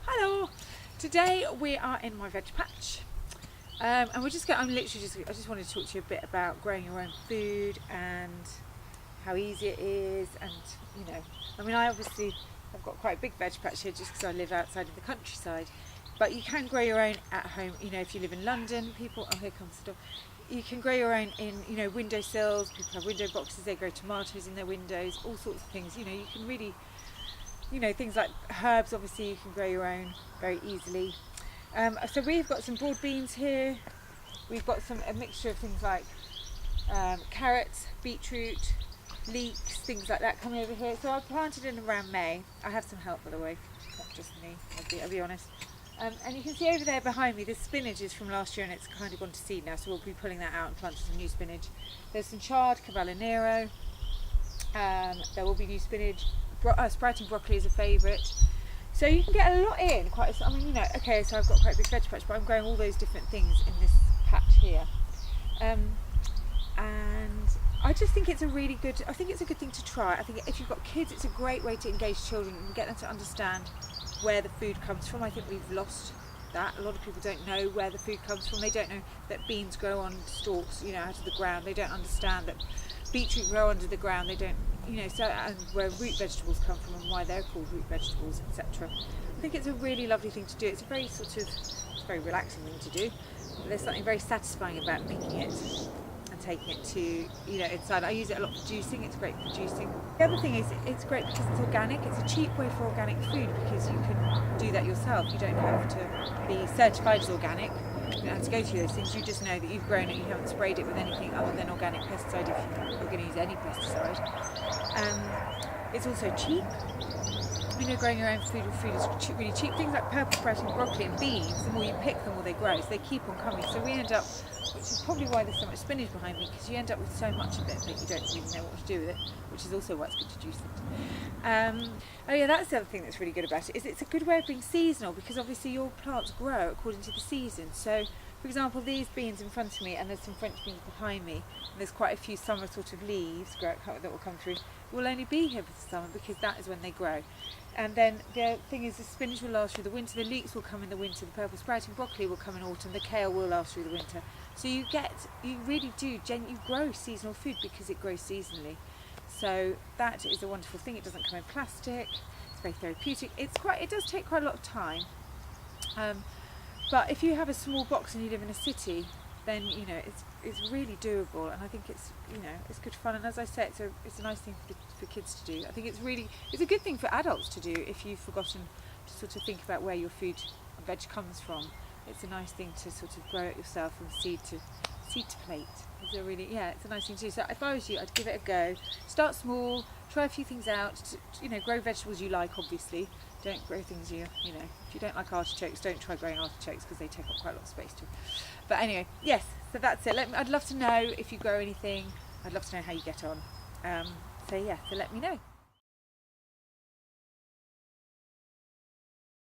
Hello. Today we are in my veg patch, and we're just going. I just wanted to talk to you a bit about growing your own food and how easy it is. And I obviously have got quite a big veg patch here just because I live outside of the countryside. But you can grow your own at home. If you live in London, here comes the door. You can grow your own in windowsills. People have window boxes. They grow tomatoes in their windows. All sorts of things. You can really. Things like herbs, obviously you can grow your own very easily. So we've got some broad beans here. We've got a mixture of things like carrots, beetroot, leeks, things like that coming over here. So I planted in around May. I have some help, by the way, not just me, I'll be honest. And you can see over there behind me, this spinach is from last year and it's kind of gone to seed now, so we'll be pulling that out and planting some new spinach. There's some chard, Cavalla Nero. There will be new spinach. Sprouting broccoli is a favourite. So you can get a lot in. So I've got quite a big veg patch, but I'm growing all those different things in this patch here. And I just think it's a good thing to try. I think if you've got kids, it's a great way to engage children and get them to understand where the food comes from. I think we've lost that. A lot of people don't know where the food comes from. They don't know that beans grow on stalks, out of the ground. They don't understand that beetroot grow under the ground. They don't, and where root vegetables come from and why they're called root vegetables, etc. I think it's a really lovely thing to do. It's a very very relaxing thing to do. But there's something very satisfying about making it and taking it to, inside. I use it a lot for juicing. It's great for juicing. The other thing is it's great because it's organic. It's a cheap way for organic food because you can do that yourself. You don't have to be certified as organic. You don't have to go through those things. You just know that you've grown it. You haven't sprayed it with anything other than organic pesticide if you're going to use any pesticide. It's also cheap. Growing your own food is really cheap. Things like purple sprouting broccoli and beans, the more you pick, the more they grow. So they keep on coming. So we end up, which is probably why there's so much spinach behind me, because you end up with so much of it that you don't really know what to do with it, which is also why it's good to juice it. That's the other thing that's really good about it, is it's a good way of being seasonal, because obviously your plants grow according to the season. So, for example, these beans in front of me, and there's some French beans behind me, and there's quite a few summer sort of leaves that will come through, will only be here for the summer because that is when they grow. And then the thing is, the spinach will last through the winter, the leeks will come in the winter, the purple sprouting broccoli will come in autumn, the kale will last through the winter. So you grow seasonal food because it grows seasonally. So that is a wonderful thing. It doesn't come in plastic, it's very therapeutic. It does take quite a lot of time. But if you have a small box and you live in a city, then it's really doable, and I think it's good fun. And as I say, it's a nice thing for kids to do. I think it's a good thing for adults to do if you've forgotten to sort of think about where your food and veg comes from. It's a nice thing to sort of grow it yourself from seed to plate. It's a nice thing to do. So if I was you, I'd give it a go. Start small, try a few things out. Grow vegetables you like, obviously. Don't grow things if you don't like artichokes, don't try growing artichokes because they take up quite a lot of space too. But anyway, yes, so that's it. I'd love to know if you grow anything. I'd love to know how you get on. So let me know.